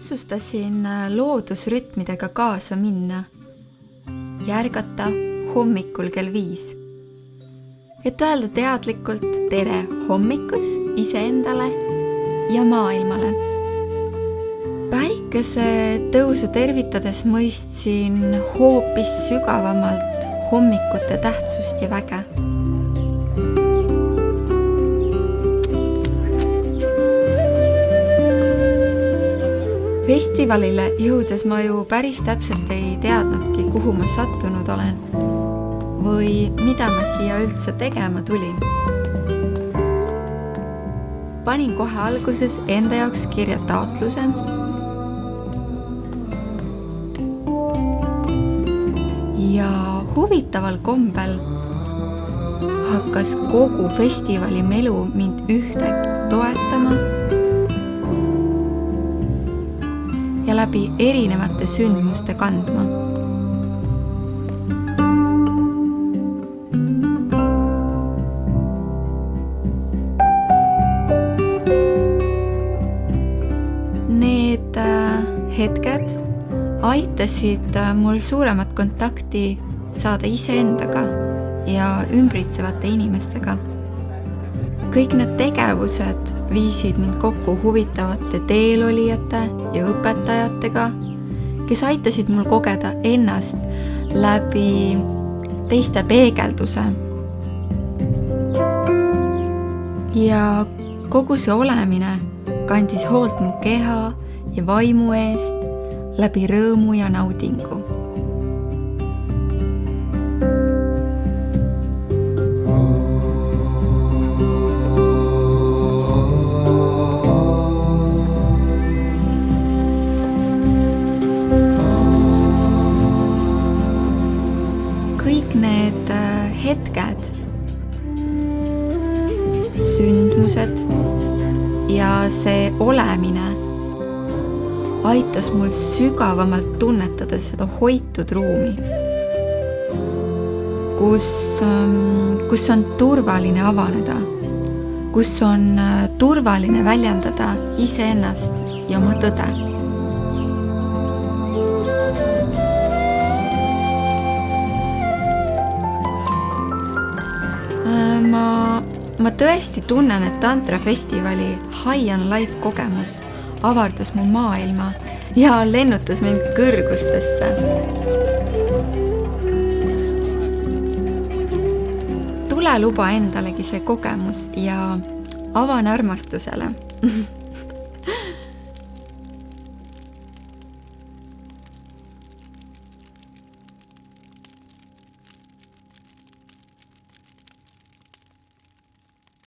otsustasin loodusrütmidega kaasa minna ja ärgata hommikul kell 5. Et öelda teadlikult tere hommikust iseendale ja maailmale. Päikese tõusu tervitades mõistsin hoopis sügavamalt hommikute tähtsust ja väge. Festivalile jõudes ma ju päris täpselt ei teadnudki, kuhu ma sattunud olen või mida ma siia üldse tegema tulin. Panin kohe alguses enda jaoks kirja taotluse ja huvitaval kombel hakkas kogu festivali melu mind ühtäkki toetama ja läbi erinevate sündmuste kandma. Need hetked aitasid mul suuremat kontakti saada iseendaga ja ümbritsevate inimestega. Kõik need tegevused viisid mind kokku huvitavate teelolijate ja õpetajatega, kes aitasid mul kogeda ennast läbi teiste peegelduse. Ja kogu see olemine kandis hoolt mu keha ja vaimu eest läbi rõõmu ja naudingu. Kõik need hetked, sündmused ja see olemine aitas mul sügavamalt tunnetada seda hoitud ruumi, kus on turvaline avaneda, kus on turvaline väljendada iseennast ja oma tõde. Ma tõesti tunnen, et tantrafestivali High on Life kogemus avardas mu maailma ja lennutas mind kõrgustesse. Tule luba endalegi see kogemus ja avan armastusele.